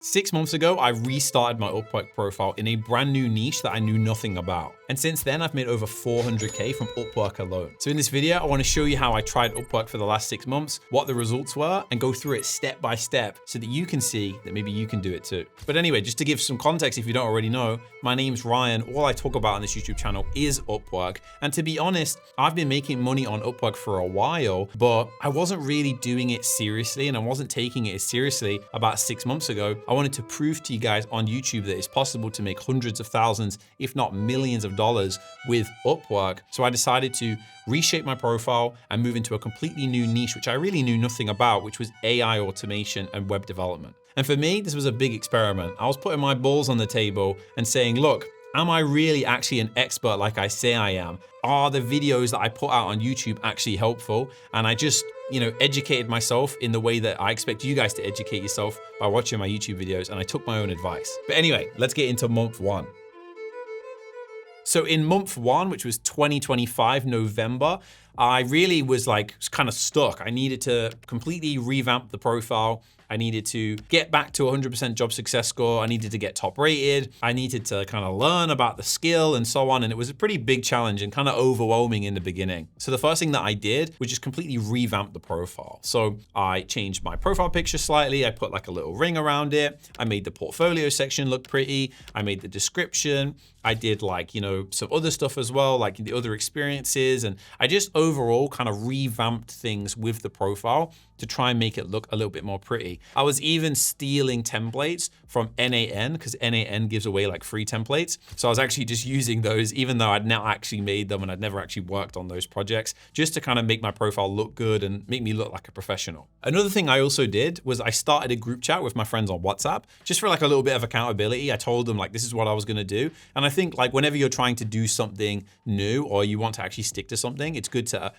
6 months ago, I restarted my Upwork profile in a brand new niche that I knew nothing about. And since then, I've made over 400K from Upwork alone. So in this video, I wanna show you how I tried Upwork for the last 6 months, what the results were, and go through it step by step so that you can see that maybe you can do it too. But anyway, just to give some context, if you don't already know, my name's Ryan. All I talk about on this YouTube channel is Upwork. And to be honest, I've been making money on Upwork for a while, but I wasn't really doing it seriously and I wasn't taking it as seriously about 6 months ago. I wanted to prove to you guys on YouTube that it's possible to make hundreds of thousands, if not millions of dollars with Upwork. So I decided to reshape my profile and move into a completely new niche, which I really knew nothing about, which was AI automation and web development. And for me, this was a big experiment. I was putting my balls on the table and saying, look, am I really actually an expert like I say I am? Are the videos that I put out on YouTube actually helpful? And I just, educated myself in the way that I expect you guys to educate yourself by watching my YouTube videos, and I took my own advice. But anyway, let's get into month one. So in month one, which was 2025, November, I really was kind of stuck. I needed to completely revamp the profile. I needed to get back to 100% job success score. I needed to get top rated. I needed to kind of learn about the skill and so on. And it was a pretty big challenge and kind of overwhelming in the beginning. So the first thing that I did was just completely revamp the profile. So I changed my profile picture slightly. I put like a little ring around it. I made the portfolio section look pretty. I made the description. I did some other stuff as well, like the other experiences. And I just overall kind of revamped things with the profile to try and make it look a little bit more pretty. I was even stealing templates from NAN because NAN gives away like free templates. So I was actually just using those, even though I'd now actually made them and I'd never actually worked on those projects, just to kind of make my profile look good and make me look like a professional. Another thing I also did was I started a group chat with my friends on WhatsApp, just for like a little bit of accountability. I told them this is what I was gonna do. And I think whenever you're trying to do something new or you want to actually stick to something, it's good to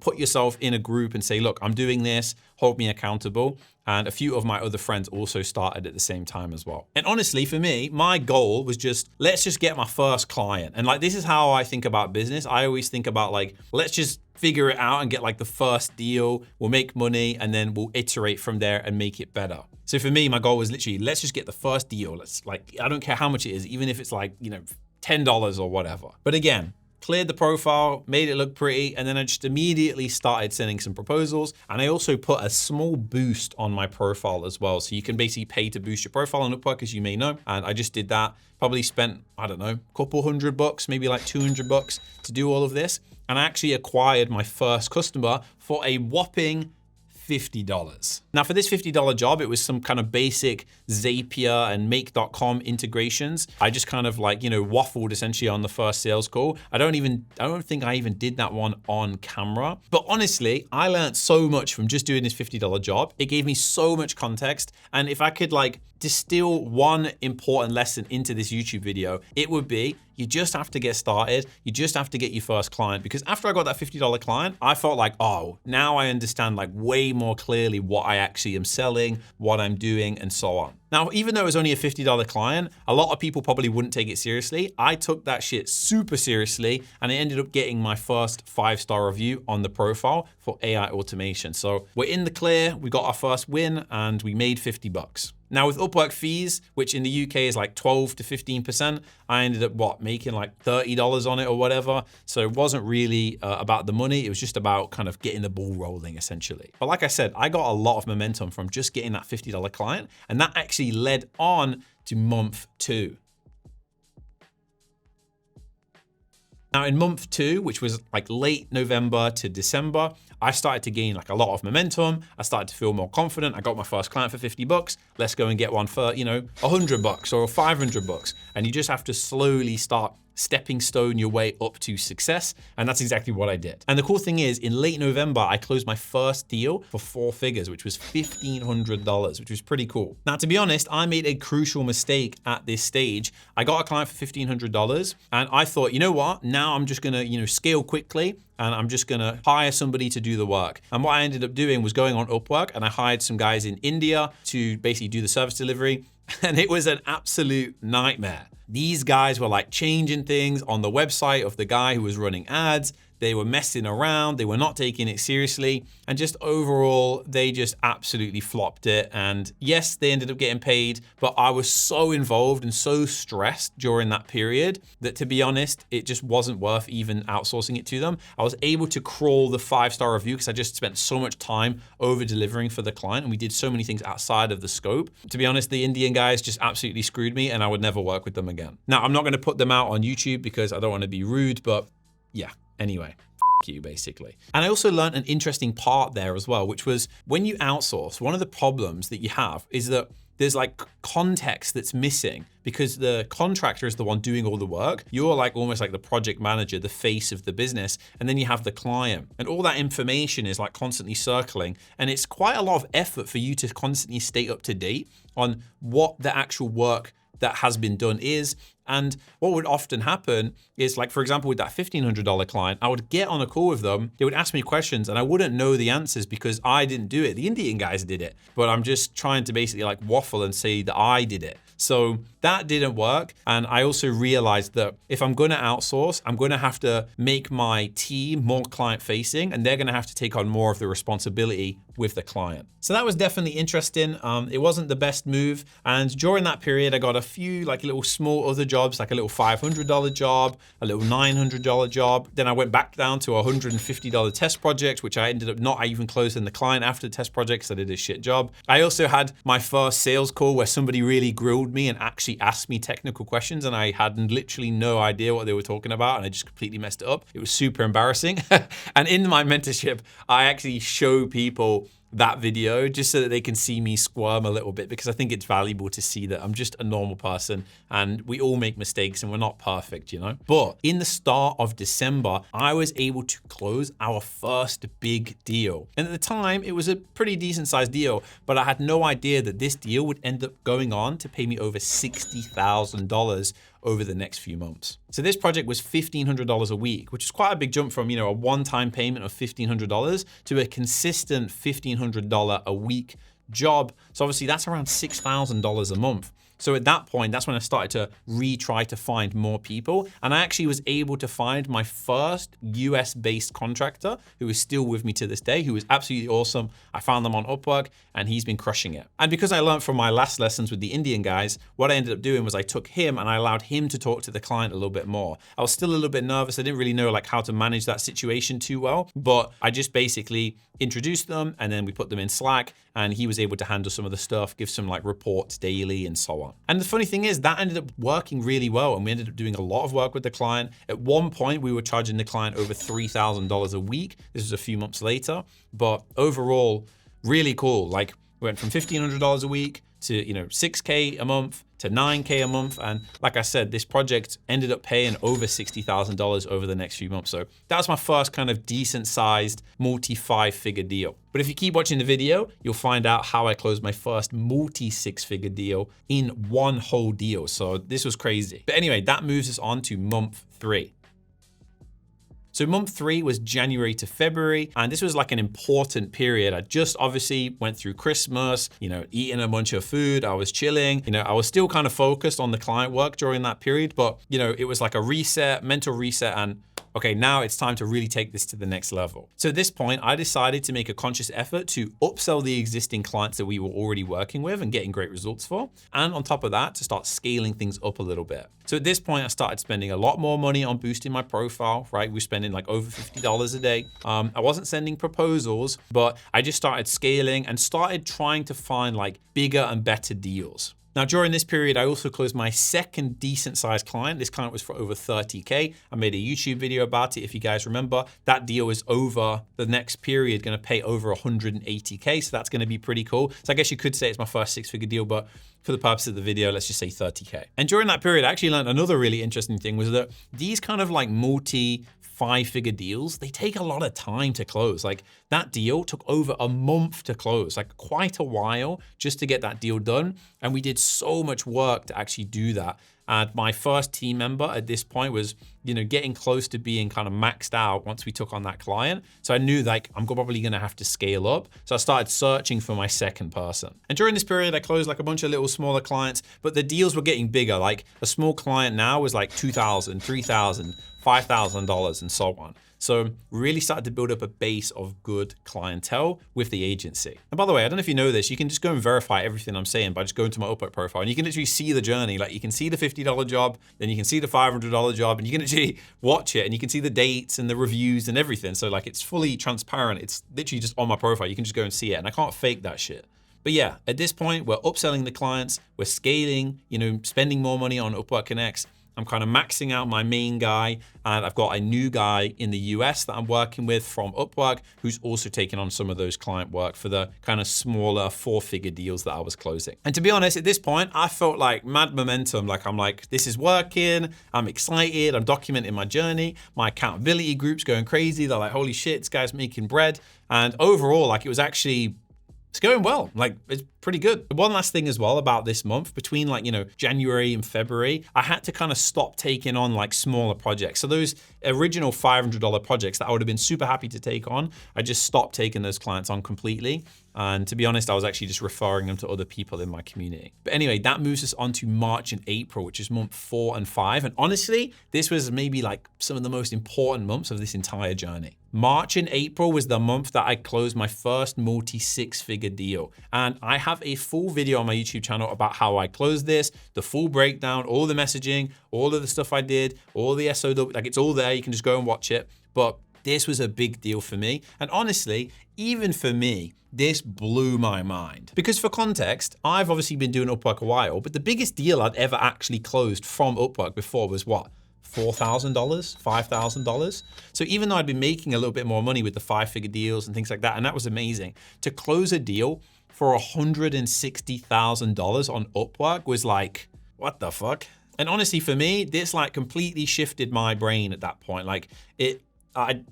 put yourself in a group and say, look, I'm doing this, hold me accountable. And a few of my other friends also started at the same time as well. And honestly, for me, my goal was let's just get my first client. And this is how I think about business. I always think about let's just figure it out and get the first deal, we'll make money, and then we'll iterate from there and make it better. So for me, my goal was literally, let's just get the first deal. I don't care how much it is, even if it's $10 or whatever. But again, cleared the profile, made it look pretty, and then I just immediately started sending some proposals. And I also put a small boost on my profile as well. So you can basically pay to boost your profile on Upwork, as you may know. And I just did that, probably spent, I don't know, a couple $100, maybe $200 to do all of this. And I actually acquired my first customer for a whopping $50. Now for this $50 job, it was some kind of basic Zapier and Make.com integrations. I just kind of waffled essentially on the first sales call. I don't think I even did that one on camera. But honestly, I learned so much from just doing this $50 job. It gave me so much context. And if I could distill one important lesson into this YouTube video, it would be, you just have to get started. You just have to get your first client. Because after I got that $50 client, I felt oh, now I understand way more clearly what I actually am selling, what I'm doing, and so on. Now, even though it was only a $50 client, a lot of people probably wouldn't take it seriously. I took that shit super seriously, and I ended up getting my first 5-star review on the profile for AI automation. So we're in the clear, we got our first win, and we made $50. Now with Upwork fees, which in the UK is 12 to 15%, I ended up making $30 on it or whatever. So it wasn't really about the money. It was just about kind of getting the ball rolling essentially. But like I said, I got a lot of momentum from just getting that $50 client, and that actually led on to month two. Now in month two, which was late November to December, I started to gain a lot of momentum. I started to feel more confident. I got my first client for $50. Let's go and get one for, $100 or $500. And you just have to slowly start stepping stone your way up to success. And that's exactly what I did. And the cool thing is, in late November, I closed my first deal for 4 figures, which was $1,500, which was pretty cool. Now, to be honest, I made a crucial mistake at this stage. I got a client for $1,500 and I thought, you know what? Now I'm just gonna, scale quickly and I'm just gonna hire somebody to do the work. And what I ended up doing was going on Upwork and I hired some guys in India to basically do the service delivery. And it was an absolute nightmare. These guys were changing things on the website of the guy who was running ads. they were messing around, they were not taking it seriously, and just overall, they just absolutely flopped it. And yes, they ended up getting paid, but I was so involved and so stressed during that period that, to be honest, it just wasn't worth even outsourcing it to them. I was able to crawl the 5-star review because I just spent so much time over delivering for the client, and we did so many things outside of the scope. To be honest, the Indian guys just absolutely screwed me, and I would never work with them again. Now, I'm not going to put them out on YouTube because I don't want to be rude, but yeah, anyway. You basically. And I also learned an interesting part there as well, which was when you outsource, one of the problems that you have is that there's like context that's missing because the contractor is the one doing all the work. You're like almost like the project manager, the face of the business, and then you have the client. And all that information is like constantly circling. And it's quite a lot of effort for you to constantly stay up to date on what the actual work that has been done is. And what would often happen is, like, for example, with that $1,500 client, I would get on a call with them, they would ask me questions and I wouldn't know the answers because I didn't do it. The Indian guys did it, but I'm just trying to basically like waffle and say that I did it. So that didn't work. And I also realized that if I'm going to outsource, I'm going to have to make my team more client facing, and they're going to have to take on more of the responsibility with the client. So that was definitely interesting. It wasn't the best move. And during that period, I got a few like little small other jobs, like a little $500 job, a little $900 job. Then I went back down to a $150 test project, which I ended up not even closing the client after the test project because I did a shit job. I also had my first sales call where somebody really grilled me and actually asked me technical questions, and I had literally no idea what they were talking about, and I just completely messed it up. It was super embarrassing. And in my mentorship, I actually show people that video just so that they can see me squirm a little bit, because I think it's valuable to see that I'm just a normal person and we all make mistakes and we're not perfect, you know? But in the start of December, I was able to close our first big deal. And at the time, it was a pretty decent sized deal, but I had no idea that this deal would end up going on to pay me over $60,000 over the next few months. So this project was $1,500 a week, which is quite a big jump from, you know, a one-time payment of $1,500 to a consistent $1,500 a week job. So obviously that's around $6,000 a month. So at that point, that's when I started to retry to find more people. And I actually was able to find my first US-based contractor who is still with me to this day, who is absolutely awesome. I found them on Upwork and he's been crushing it. And because I learned from my last lessons with the Indian guys, what I ended up doing was I took him and I allowed him to talk to the client a little bit more. I was still a little bit nervous. I didn't really know like how to manage that situation too well, but I just basically introduced them and then we put them in Slack and he was able to handle some of the stuff, give some like reports daily and so on. And the funny thing is that ended up working really well and we ended up doing a lot of work with the client. At one point, we were charging the client over $3,000 a week. This was a few months later, but overall, really cool. Like we went from $1,500 a week to, you know, 6K a month to 9K a month. And like I said, this project ended up paying over $60,000 over the next few months. So that was my first kind of decent sized multi-5-figure deal. But if you keep watching the video, you'll find out how I closed my first multi-6-figure deal in one whole deal. So this was crazy. But anyway, that moves us on to month 3. So month 3 was January to February, and this was like an important period. I just obviously went through Christmas, you know, eating a bunch of food. I was chilling, you know, I was still kind of focused on the client work during that period, but you know, it was like a reset, mental reset, and okay, now it's time to really take this to the next level. So at this point, I decided to make a conscious effort to upsell the existing clients that we were already working with and getting great results for. And on top of that, to start scaling things up a little bit. So at this point, I started spending a lot more money on boosting my profile, right? We were spending like over $50 a day. I wasn't sending proposals, but I just started scaling and started trying to find like bigger and better deals. Now, during this period, I also closed my second decent sized client. This client was for over 30K. I made a YouTube video about it. If you guys remember, that deal is over the next period, going to pay over 180K. So that's going to be pretty cool. So I guess you could say it's my first 6-figure deal, but for the purpose of the video, let's just say 30K. And during that period, I actually learned another really interesting thing was that these kind of like multi-5-figure deals, they take a lot of time to close. Like that deal took over a month to close, like quite a while just to get that deal done. And we did so much work to actually do that. And my first team member at this point was getting close to being kind of maxed out once we took on that client. So I knew like I'm probably going to have to scale up. So I started searching for my second person. And during this period, I closed like a bunch of little smaller clients, but the deals were getting bigger. Like a small client now was like $2,000, $3,000, $5,000 and so on. So really started to build up a base of good clientele with the agency. And by the way, I don't know if you know this, you can just go and verify everything I'm saying by just going to my Upwork profile, and you can literally see the journey. Like you can see the $50 job, then you can see the $500 job, and you can actually watch it, and you can see the dates and the reviews and everything. So like it's fully transparent. It's literally just on my profile. You can just go and see it, and I can't fake that shit. But yeah, at this point, we're upselling the clients, we're scaling, spending more money on Upwork Connects. I'm kind of maxing out my main guy, and I've got a new guy in the US that I'm working with from Upwork who's also taking on some of those client work for the kind of smaller 4-figure deals that I was closing. And to be honest, at this point, I felt like mad momentum. Like I'm like, this is working. I'm excited. I'm documenting my journey. My accountability group's going crazy. They're like, holy shit, this guy's making bread. And overall, like it's going well. Like it's pretty good. One last thing as well about this month, between like, January and February, I had to kind of stop taking on like smaller projects. So those original $500 projects that I would have been super happy to take on, I just stopped taking those clients on completely. And to be honest, I was actually just referring them to other people in my community. But anyway, that moves us on to March and April, which is month 4 and 5. And honestly, this was maybe like some of the most important months of this entire journey. March and April was the month that I closed my first multi-6-figure deal. And I have a full video on my YouTube channel about how I closed this, the full breakdown, all the messaging, all of the stuff I did, all the SOW, like it's all there. You can just go and watch it. But this was a big deal for me. And honestly, even for me, this blew my mind. Because for context, I've obviously been doing Upwork a while, but the biggest deal I'd ever actually closed from Upwork before was what? $4,000, $5,000. So even though I'd been making a little bit more money with the 5-figure deals and things like that, and that was amazing, to close a deal for $160,000 on Upwork was like, what the fuck? And honestly, for me, this like completely shifted my brain at that point. Like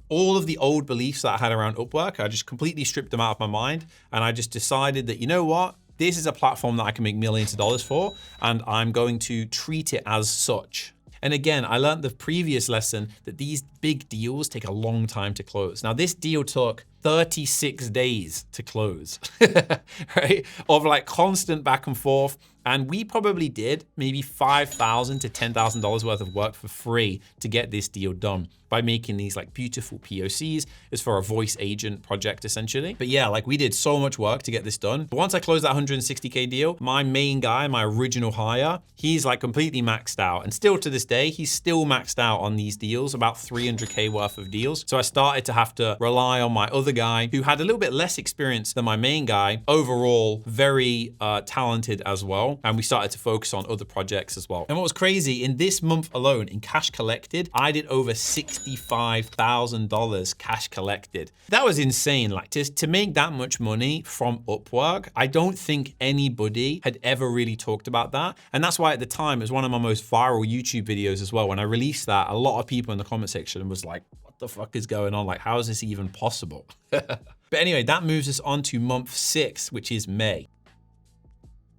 all of the old beliefs that I had around Upwork, I just completely stripped them out of my mind. And I just decided that, you know what? This is a platform that I can make millions of dollars for, and I'm going to treat it as such. And again, I learned the previous lesson that these big deals take a long time to close. Now, this deal took 36 days to close, right? Of like constant back and forth. And we probably did maybe $5,000 to $10,000 worth of work for free to get this deal done by making these like beautiful POCs. It's for a voice agent project essentially. But yeah, like we did so much work to get this done. But once I closed that 160K deal, my main guy, my original hire, he's like completely maxed out. And still to this day, he's still maxed out on these deals, about 300K worth of deals. So I started to have to rely on my other guy who had a little bit less experience than my main guy, overall very talented as well. And we started to focus on other projects as well. And what was crazy, in this month alone, in cash collected, I did over $65,000 cash collected. That was insane. Like to make that much money from Upwork, I don't think anybody had ever really talked about that. And that's why at the time, it was one of my most viral YouTube videos as well. When I released that, a lot of people in the comment section was like, what the fuck is going on? Like, how is this even possible? But anyway, that moves us on to month 6, which is May.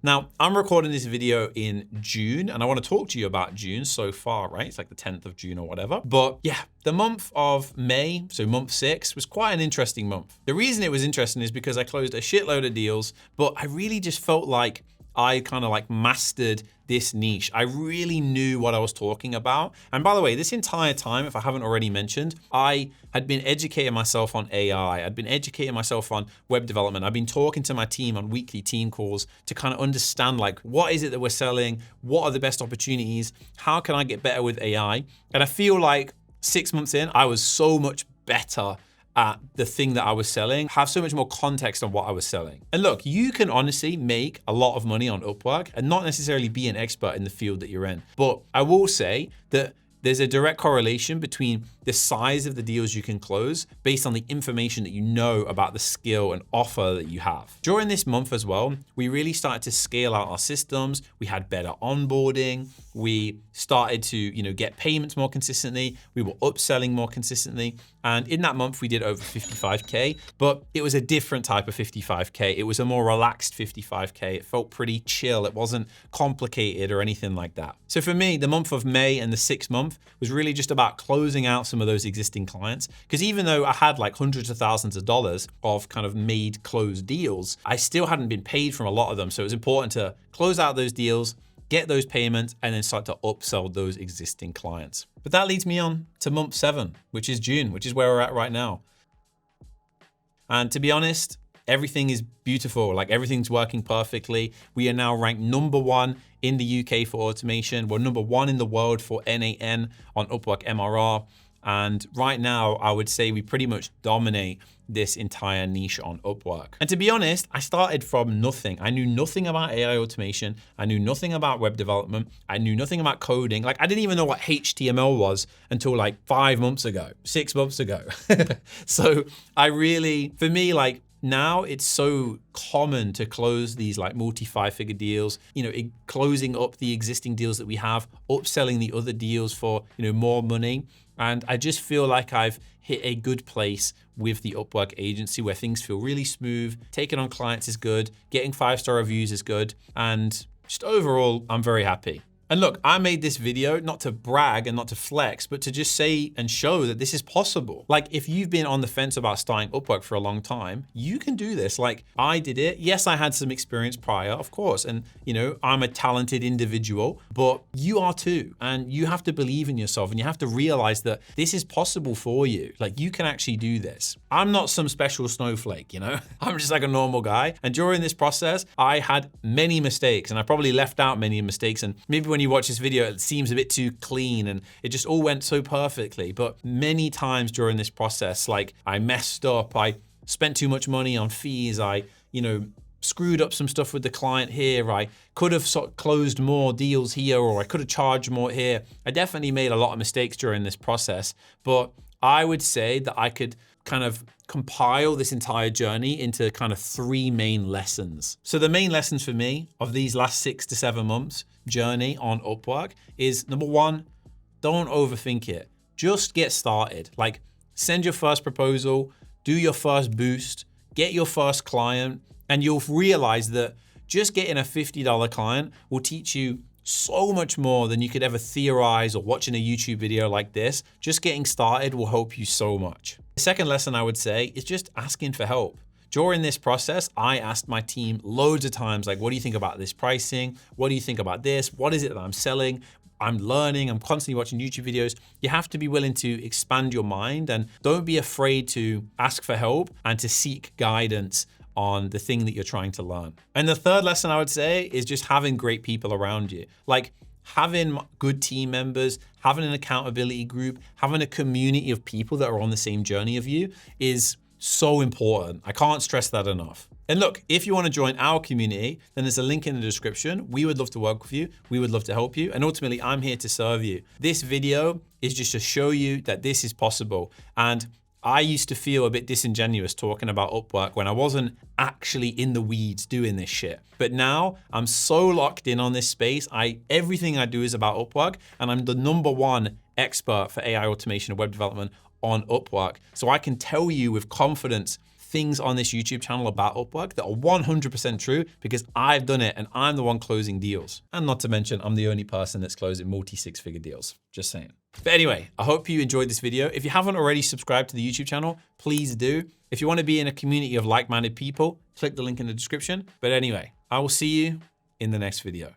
Now, I'm recording this video in June, and I want to talk to you about June so far, right? It's like the 10th of June or whatever. But yeah, the month of May, so month 6, was quite an interesting month. The reason it was interesting is because I closed a shitload of deals, but I really just felt like I kind of like mastered this niche. I really knew what I was talking about. And by the way, this entire time, if I haven't already mentioned, I had been educating myself on AI. I'd been educating myself on web development. I've been talking to my team on weekly team calls to kind of understand like, what is it that we're selling? What are the best opportunities? How can I get better with AI? And I feel like 6 months in, I was so much better at the thing that I was selling, have so much more context on what I was selling. And look, you can honestly make a lot of money on Upwork and not necessarily be an expert in the field that you're in. But I will say that there's a direct correlation between the size of the deals you can close based on the information that you know about the skill and offer that you have. During this month as well, we really started to scale out our systems. We had better onboarding. We started to, get payments more consistently. We were upselling more consistently. And in that month, we did over 55K, but it was a different type of 55K. It was a more relaxed 55K. It felt pretty chill. It wasn't complicated or anything like that. So for me, the month of May and the 6th month was really just about closing out some of those existing clients. Because even though I had like hundreds of thousands of dollars of kind of made closed deals, I still hadn't been paid from a lot of them. So it was important to close out those deals, get those payments, and then start to upsell those existing clients. But that leads me on to month 7, which is June, which is where we're at right now. And to be honest, everything is beautiful. Like everything's working perfectly. We are now ranked #1 in the UK for automation. We're #1 in the world for NAN on Upwork MRR. And right now, I would say we pretty much dominate this entire niche on Upwork. And to be honest, I started from nothing. I knew nothing about AI automation. I knew nothing about web development. I knew nothing about coding. Like I didn't even know what HTML was until like 5 months ago, 6 months ago. So for me, like now it's so common to close these like multi-5-figure deals, closing up the existing deals that we have, upselling the other deals for, more money. And I just feel like I've hit a good place with the Upwork agency where things feel really smooth. Taking on clients is good. Getting 5-star reviews is good. And just overall, I'm very happy. And look, I made this video not to brag and not to flex, but to just say and show that this is possible. Like if you've been on the fence about starting Upwork for a long time, you can do this. Like I did it. Yes, I had some experience prior, of course. And I'm a talented individual, but you are too. And you have to believe in yourself and you have to realize that this is possible for you. Like you can actually do this. I'm not some special snowflake, I'm just like a normal guy. And during this process, I had many mistakes and I probably left out many mistakes. And maybe when you watch this video, it seems a bit too clean and it just all went so perfectly. But many times during this process, like I messed up, I spent too much money on fees, I, screwed up some stuff with the client here, I could have closed more deals here, or I could have charged more here. I definitely made a lot of mistakes during this process, but I would say that I could kind of compile this entire journey into kind of 3 main lessons. So the main lessons for me of these last 6 to 7 months journey on Upwork is #1, don't overthink it. Just get started. Like send your first proposal, do your first boost, get your first client, and you'll realize that just getting a $50 client will teach you so much more than you could ever theorize or watching a YouTube video like this. Just getting started will help you so much. The second lesson I would say is just asking for help. During this process, I asked my team loads of times, like, what do you think about this pricing? What do you think about this? What is it that I'm selling? I'm learning, I'm constantly watching YouTube videos. You have to be willing to expand your mind and don't be afraid to ask for help and to seek guidance on the thing that you're trying to learn. And the third lesson I would say is just having great people around you. Like having good team members, having an accountability group, having a community of people that are on the same journey of you is so important. I can't stress that enough. And look, if you want to join our community, then there's a link in the description. We would love to work with you. We would love to help you. And ultimately, I'm here to serve you. This video is just to show you that this is possible. And I used to feel a bit disingenuous talking about Upwork when I wasn't actually in the weeds doing this shit. But now I'm so locked in on this space. Everything I do is about Upwork, and I'm the #1 expert for AI automation and web development on Upwork. So I can tell you with confidence things on this YouTube channel about Upwork that are 100% true because I've done it and I'm the one closing deals. And not to mention, I'm the only person that's closing multi-6-figure deals, just saying. But anyway, I hope you enjoyed this video. If you haven't already subscribed to the YouTube channel, please do. If you want to be in a community of like-minded people, click the link in the description. But anyway, I will see you in the next video.